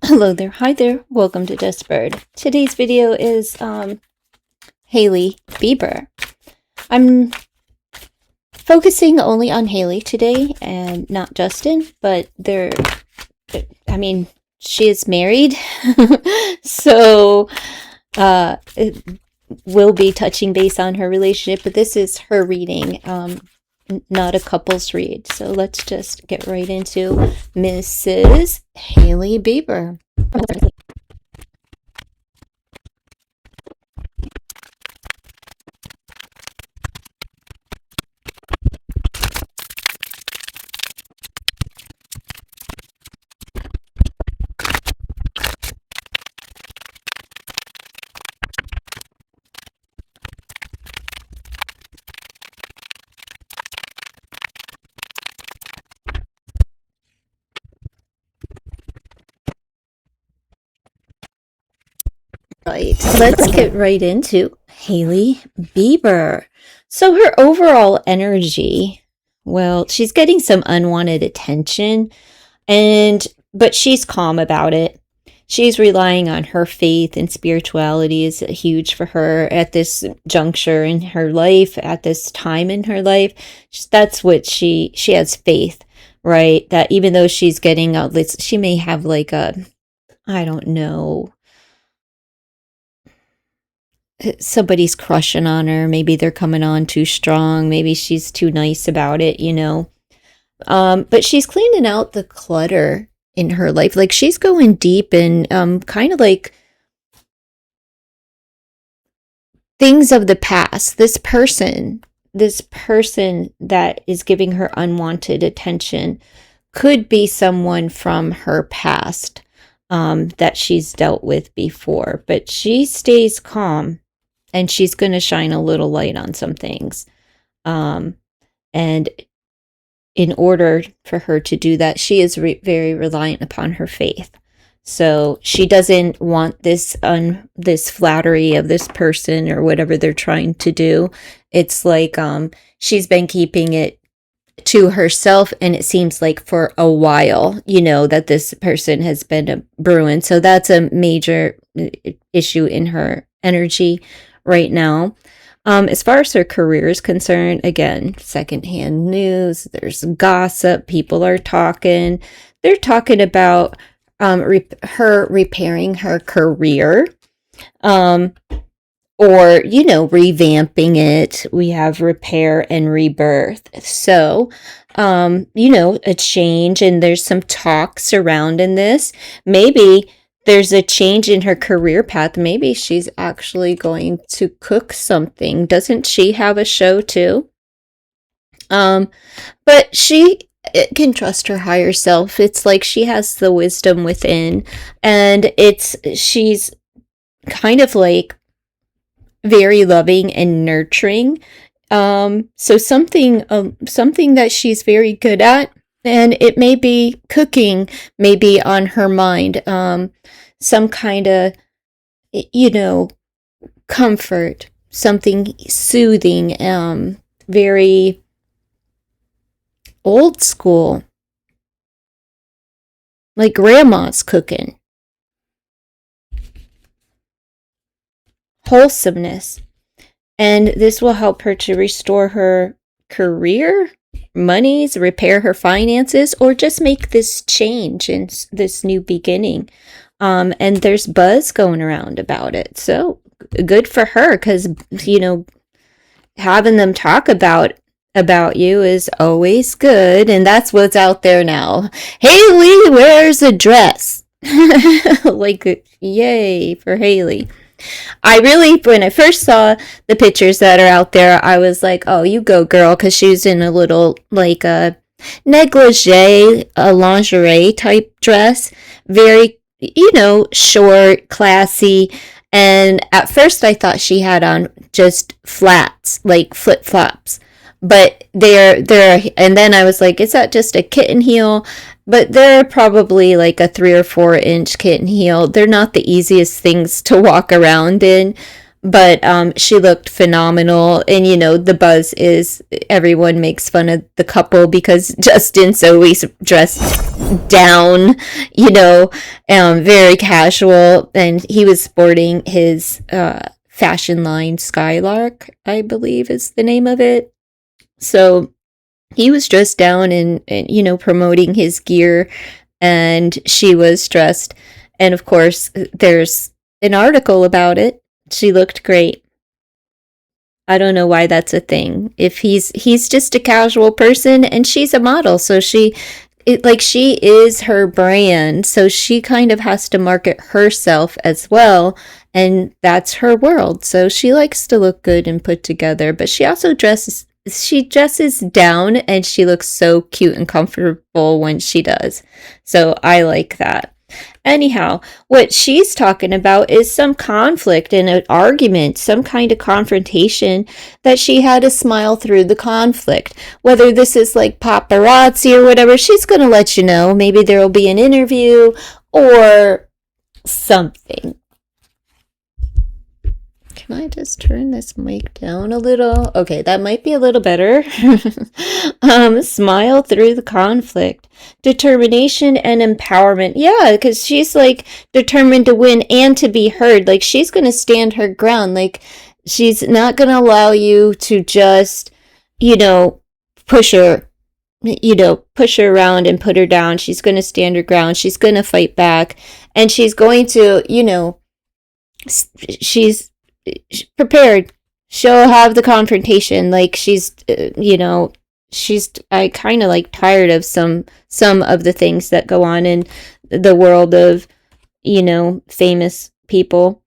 Hello there, hi there, welcome to Bird. Today's video is Hailey Bieber. I'm focusing only on Hailey today and not Justin, but she is married, so we'll be touching base on her relationship, but this is her reading, not a couple's read. So let's just get right into Mrs. Hailey Bieber. Right, let's get right into Hailey Bieber. So her overall energy, well, she's getting some unwanted attention, but she's calm about it. She's relying on her faith, and spirituality is huge for her at this juncture in her life, at this time in her life. That's what she has faith, right? That even though she's getting she may have like I don't know, somebody's crushing on her. Maybe they're coming on too strong. Maybe she's too nice about it, but she's cleaning out the clutter in her life. Like she's going deep in kind of like things of the past. This person that is giving her unwanted attention could be someone from her past that she's dealt with before, but she stays calm. And she's going to shine a little light on some things. And in order for her to do that, she is very reliant upon her faith. So she doesn't want this flattery of this person or whatever they're trying to do. It's like she's been keeping it to herself, and it seems like for a while, that this person has been brewing. So that's a major issue in her energy right now. As far as her career is concerned, again, secondhand news, there's gossip, people are talking. They're talking about her repairing her career, or, revamping it. We have repair and rebirth. So, a change, and there's some talk surrounding this. Maybe there's a change in her career path. Maybe she's actually going to cook something. Doesn't she have a show too? But she can trust her higher self. It's like she has the wisdom within, and she's kind of like very loving and nurturing. So something that she's very good at. And it may be cooking, maybe on her mind, some kind of, comfort, something soothing, very old school, like grandma's cooking. Wholesomeness. And this will help her to restore her career, monies, repair her finances, or just make this change in this new beginning. And there's buzz going around about it. So good for her, because, having them talk about you is always good. And that's what's out there now. Hailey wears a dress. Like, yay for Hailey. When I first saw the pictures that are out there, I was like, oh, you go, girl, because she's in a little, like, a negligee, a lingerie type dress. Very, short, classy. And at first I thought she had on just flats, like flip-flops. But and then I was like, is that just a kitten heel? But they're probably like a 3 or 4 inch kitten heel. They're not the easiest things to walk around in. But she looked phenomenal. And, the buzz is everyone makes fun of the couple because Justin's always dressed down, very casual. And he was sporting his fashion line Skylark, I believe is the name of it. So he was dressed down and promoting his gear, and she was dressed. And of course, there's an article about it. She looked great. I don't know why that's a thing. If he's just a casual person and she's a model, so she is her brand, so she kind of has to market herself as well, and that's her world. So she likes to look good and put together, but she also dresses down, and she looks so cute and comfortable when she does. So I like that. Anyhow, what she's talking about is some conflict and an argument, some kind of confrontation that she had to smile through the conflict. Whether this is like paparazzi or whatever, she's going to let you know. Maybe there will be an interview or something. Can I just turn this mic down a little? Okay, that might be a little better. Smile through the conflict. Determination and empowerment. Yeah, because she's like determined to win and to be heard. Like she's going to stand her ground. Like she's not going to allow you to just, push her, push her around and put her down. She's going to stand her ground. She's going to fight back. And she's going to, she's prepared. She'll have the confrontation. Like she's I kind of like tired of some of the things that go on in the world of famous people.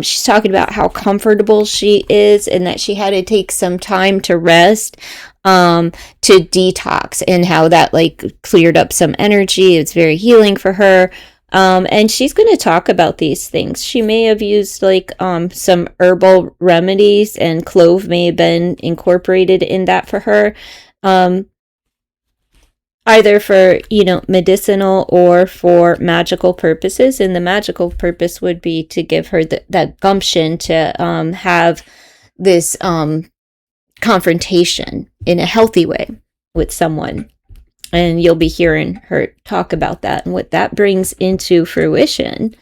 She's talking about how comfortable she is and that she had to take some time to rest, to detox, and how that like cleared up some energy. It's very healing for her. And she's going to talk about these things. She may have used like some herbal remedies, and clove may have been incorporated in that for her, either for medicinal or for magical purposes. And the magical purpose would be to give her that gumption to have this confrontation in a healthy way with someone. And you'll be hearing her talk about that. And what that brings into fruition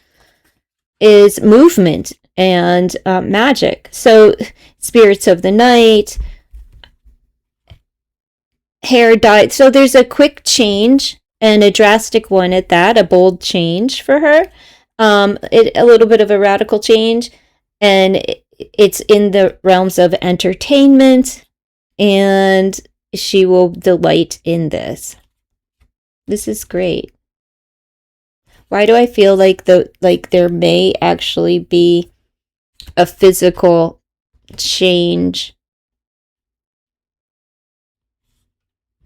is movement and magic. So spirits of the night, hair dye. So there's a quick change, and a drastic one at that, a bold change for her. A little bit of a radical change. And it's in the realms of entertainment, and she will delight in this. This is great. Why do I feel like there may actually be a physical change?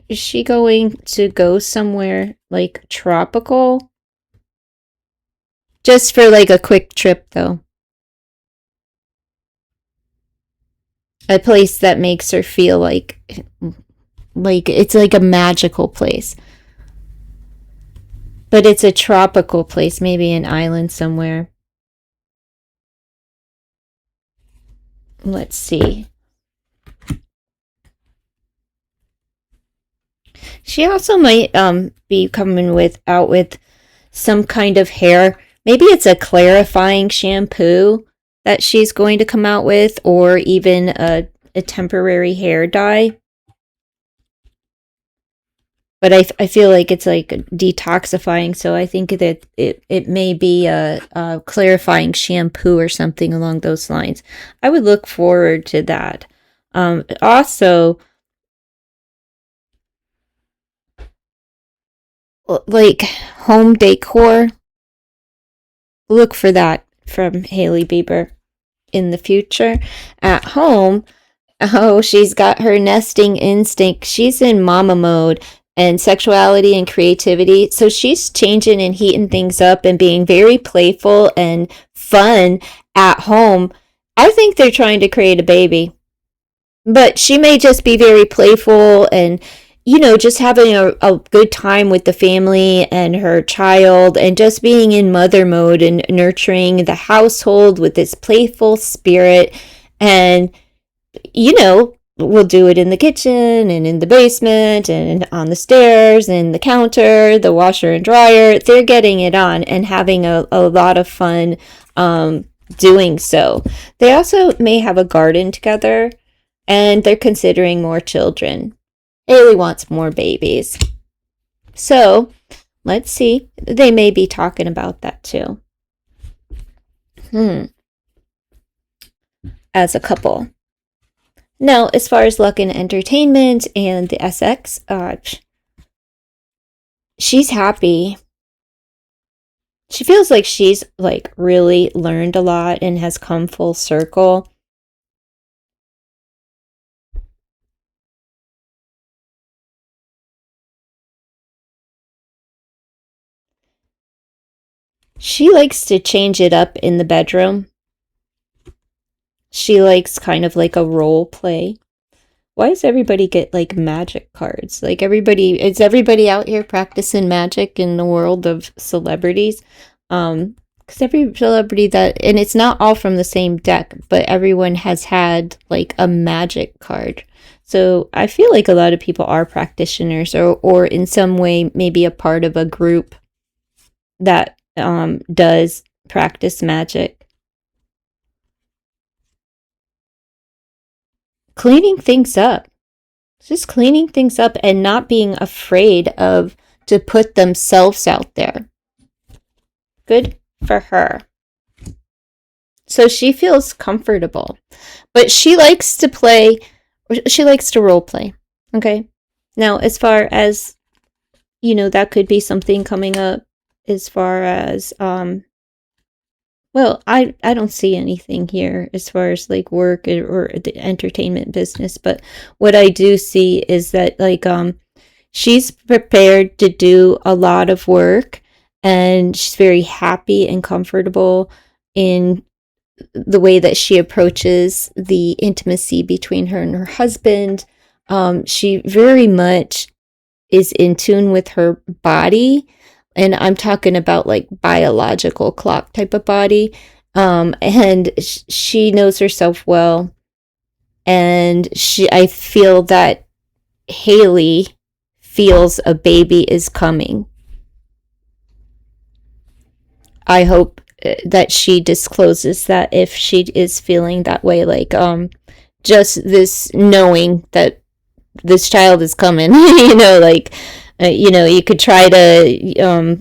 Is she going to go somewhere like tropical? Just for like a quick trip though. A place that makes her feel like it's like a magical place. But it's a tropical place, maybe an island somewhere. Let's see. She also might be coming out with some kind of hair. Maybe it's a clarifying shampoo that she's going to come out with, or even a temporary hair dye. But I feel like it's like detoxifying, so I think that it may be a clarifying shampoo or something along those lines. I would look forward to that. Also, like home decor, look for that from Hailey Bieber in the future. At home, she's got her nesting instinct. She's in mama mode. And sexuality and creativity. So she's changing and heating things up and being very playful and fun at home. I think they're trying to create a baby. But she may just be very playful and, just having a good time with the family and her child, and just being in mother mode and nurturing the household with this playful spirit. And, we'll do it in the kitchen and in the basement and on the stairs and the counter, the washer and dryer. They're getting it on and having a lot of fun doing so. They also may have a garden together, and they're considering more children. Hailey wants more babies. So let's see. They may be talking about that too. As a couple. Now, as far as luck and entertainment and the SX, she's happy. She feels like she's like really learned a lot and has come full circle. She likes to change it up in the bedroom. She likes kind of like a role play. Why does everybody get like magic cards? Like is everybody out here practicing magic in the world of celebrities? Because every celebrity and it's not all from the same deck, but everyone has had like a magic card. So I feel like a lot of people are practitioners, or in some way maybe a part of a group that does practice magic. Cleaning things up. Just cleaning things up and not being afraid of to put themselves out there. Good for her. So she feels comfortable. But she likes to role play. Okay? Now, as far as, that could be something coming up as far as, well, I don't see anything here as far as like work or the entertainment business, but what I do see is that like she's prepared to do a lot of work, and she's very happy and comfortable in the way that she approaches the intimacy between her and her husband. She very much is in tune with her body, and I'm talking about like biological clock type of body. And she knows herself well, and I feel that Hailey feels a baby is coming. I hope that she discloses that if she is feeling that way, like just this knowing that this child is coming. Like you could try to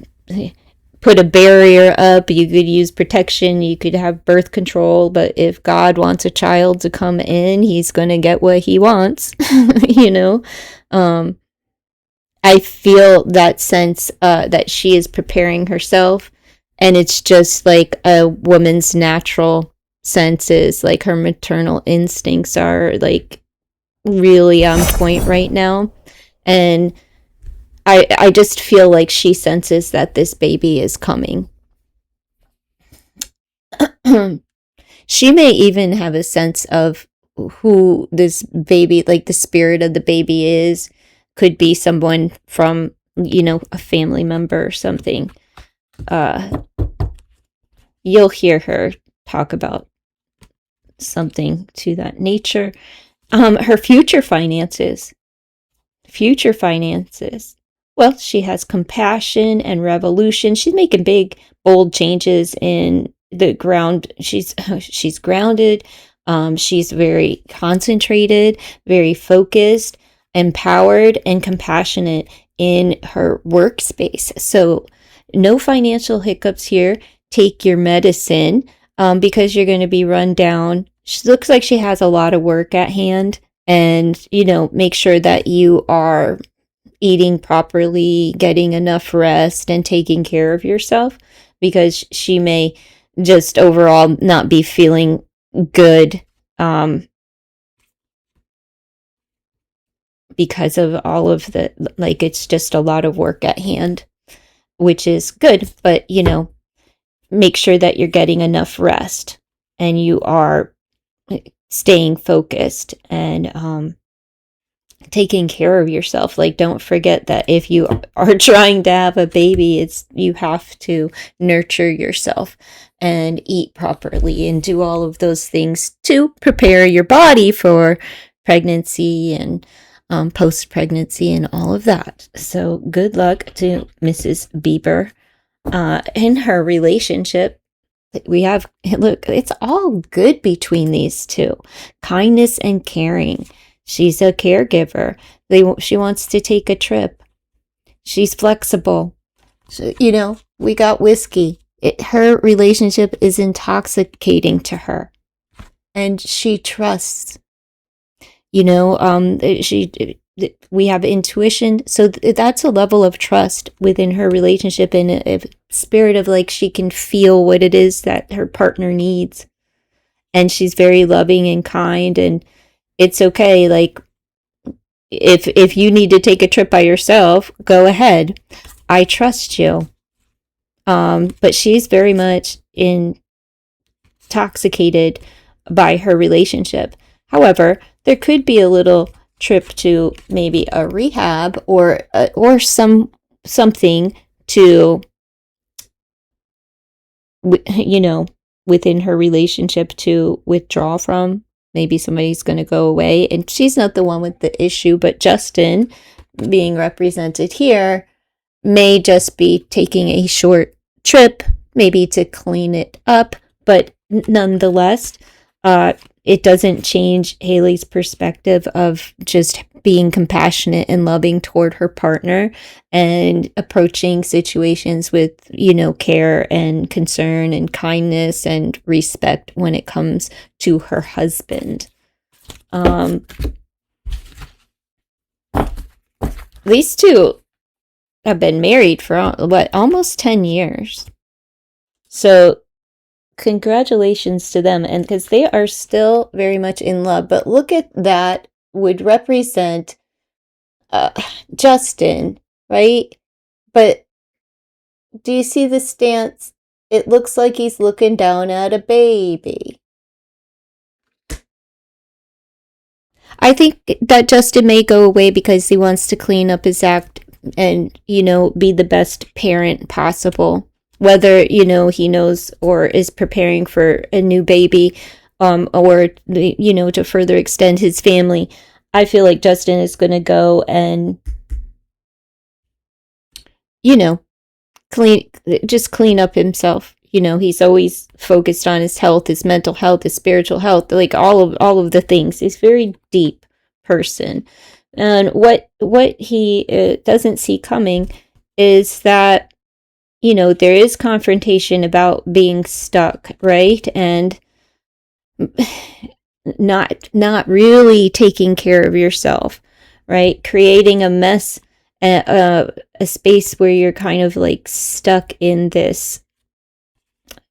put a barrier up, you could use protection, you could have birth control, but if God wants a child to come in, he's going to get what he wants. I feel that sense that she is preparing herself, and it's just like a woman's natural senses, like her maternal instincts are like really on point right now. And I just feel like she senses that this baby is coming. She may even have a sense of who this baby, like the spirit of the baby is. Could be someone from, a family member or something. You'll hear her talk about something to that nature. Her future finances. Well, she has compassion and revolution. She's making big, bold changes in the ground. She's grounded. She's very concentrated, very focused, empowered, and compassionate in her workspace. So no financial hiccups here. Take your medicine because you're going to be run down. She looks like she has a lot of work at hand, and, make sure that you are eating properly, getting enough rest, and taking care of yourself, because she may just overall not be feeling good because of all of the, like, it's just a lot of work at hand, which is good, but, make sure that you're getting enough rest and you are staying focused and taking care of yourself. Like, don't forget that if you are trying to have a baby, you have to nurture yourself and eat properly and do all of those things to prepare your body for pregnancy and post pregnancy and all of that. So good luck to Mrs. Bieber in her relationship. We have, look, it's all good between these two. Kindness and caring. She's a caregiver. She wants to take a trip. She's flexible. So, we got whiskey. Her relationship is intoxicating to her. And she trusts. We have intuition. So that's a level of trust within her relationship, in a spirit of like she can feel what it is that her partner needs. And she's very loving and kind, and it's okay. Like, if you need to take a trip by yourself, go ahead. I trust you. But she's very much intoxicated by her relationship. However, there could be a little trip to maybe a rehab or something to, within her relationship to withdraw from. Maybe somebody's going to go away, and she's not the one with the issue, but Justin, being represented here, may just be taking a short trip, maybe to clean it up, but nonetheless, it doesn't change Hailey's perspective of just being compassionate and loving toward her partner and approaching situations with, care and concern and kindness and respect when it comes to her husband. These two have been married for almost 10 years. So congratulations to them, and because they are still very much in love. But look at that, would represent Justin, right? But do you see the stance? It looks like he's looking down at a baby. I think that Justin may go away because he wants to clean up his act and, be the best parent possible. Whether, he knows or is preparing for a new baby, or, to further extend his family. I feel like Justin is going to go and, clean up himself. He's always focused on his health, his mental health, his spiritual health, like all of the things. He's a very deep person. And what he doesn't see coming is that, there is confrontation about being stuck, right? And not really taking care of yourself, right? Creating a mess, a space where you're kind of like stuck in this.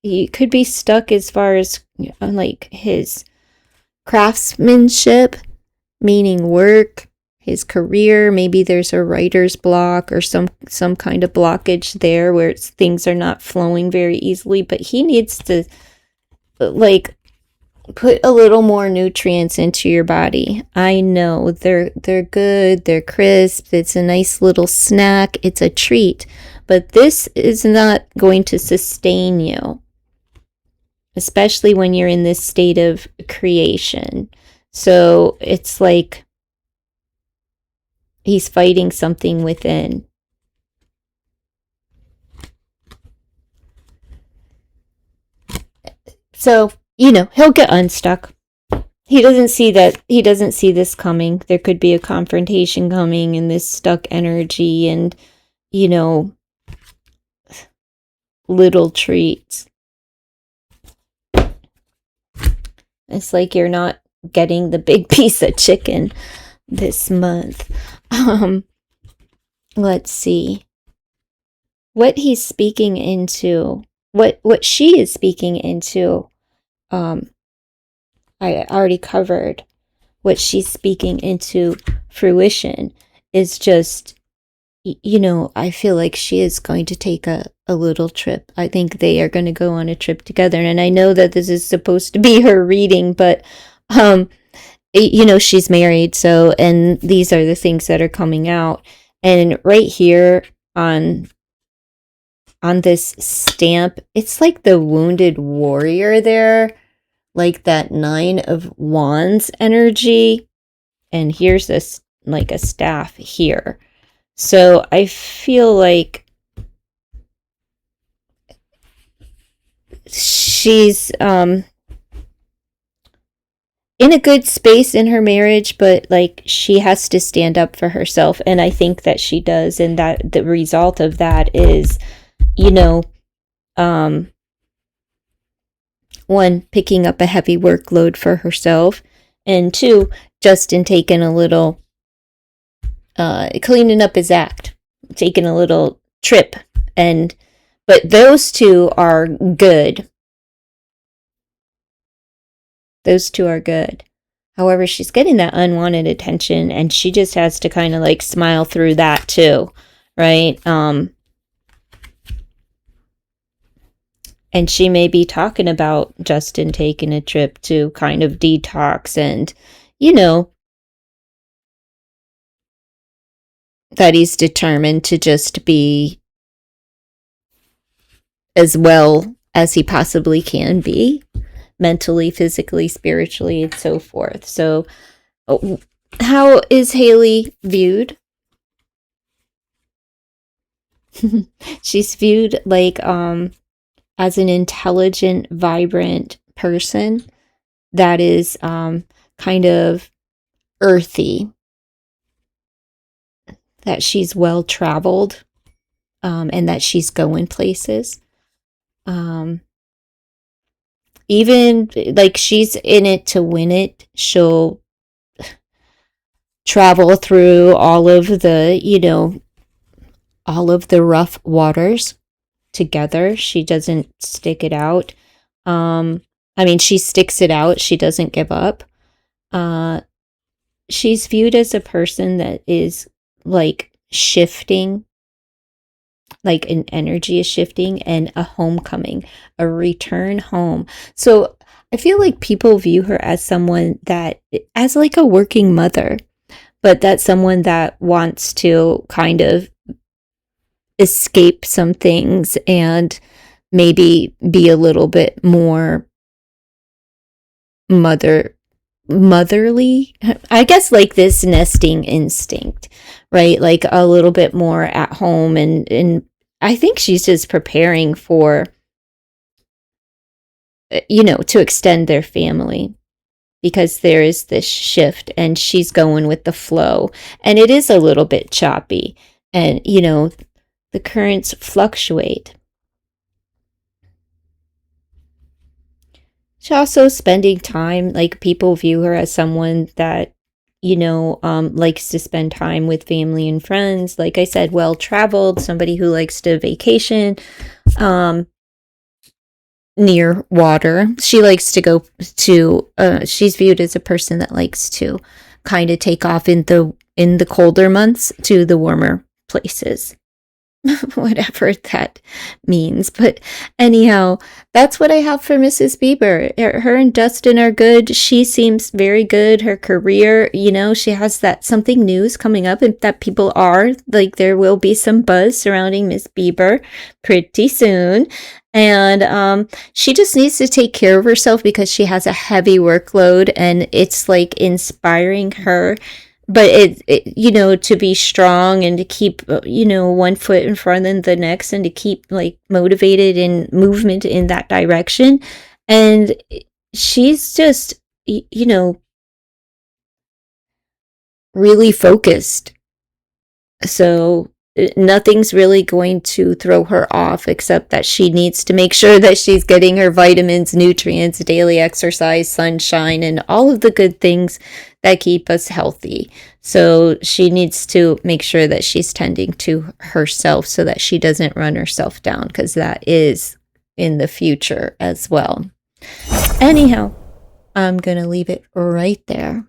He could be stuck as far as like his craftsmanship, meaning work, his career. Maybe there's a writer's block or some kind of blockage there where things are not flowing very easily, but he needs to like put a little more nutrients into your body. I know they're good, they're crisp, it's a nice little snack, it's a treat, but this is not going to sustain you, especially when you're in this state of creation. So it's like he's fighting something within. So, he'll get unstuck. He doesn't see this coming. There could be a confrontation coming and this stuck energy and, little treats. It's like you're not getting the big piece of chicken this month. Let's see. What he's speaking into, what she is speaking into, I already covered. What she's speaking into fruition is just, I feel like she is going to take a little trip. I think they are going to go on a trip together. And I know that this is supposed to be her reading, but you know, she's married, so, and these are the things that are coming out. And right here on this stamp, it's like the wounded warrior there, like that 9 of Wands energy. And here's this, like a staff here. So I feel like she's in a good space in her marriage, but like she has to stand up for herself, and I think that she does, and that the result of that is, you know, one, picking up a heavy workload for herself, and two, Justin taking a little cleaning up his act, taking a little trip. And but those two are good. Those two are good. However, she's getting that unwanted attention, and she just has to kind of like smile through that too, right? And she may be talking about Justin taking a trip to kind of detox, and, you know, that he's determined to just be as well as he possibly can be, mentally, physically, spiritually, and so forth. So, how is Hailey viewed? She's viewed like as an intelligent, vibrant person that is kind of earthy, that she's well traveled, and that she's going places. Even like she's in it to win it. She'll travel through all of the, you know, all of the rough waters together. She doesn't stick it out. I mean, she sticks it out. She doesn't give up. She's viewed as a person that is like shifting, like an energy is shifting, and a homecoming, a return home. So I feel like people view her as someone that, as like a working mother, but that's someone that wants to kind of escape some things and maybe be a little bit more motherly, I guess, like this nesting instinct, right? Like a little bit more at home, and I think she's just preparing for, you know, to extend their family, because there is this shift and she's going with the flow, and it is a little bit choppy, and, you know, the currents fluctuate. She's also spending time, like people view her as someone that, you know, likes to spend time with family and friends. Like I said, well traveled, somebody who likes to vacation near water. She likes to go to. She's viewed as a person that likes to kind of take off in the colder months to the warmer places. Whatever that means. But anyhow, that's what I have for Mrs. Bieber. Her and Justin are good. She seems very good. Her career, you know, she has that something news coming up, and that people are like, there will be some buzz surrounding Miss Bieber pretty soon. And she just needs to take care of herself, because she has a heavy workload, and it's like inspiring her. But it, you know, to be strong and to keep, you know, one foot in front of the next, and to keep like motivated in movement in that direction. And she's just, you know, really focused. So nothing's really going to throw her off, except that she needs to make sure that she's getting her vitamins, nutrients, daily exercise, sunshine, and all of the good things that keep us healthy. So she needs to make sure that she's tending to herself, so that she doesn't run herself down, because that is in the future as well. Anyhow, I'm going to leave it right there.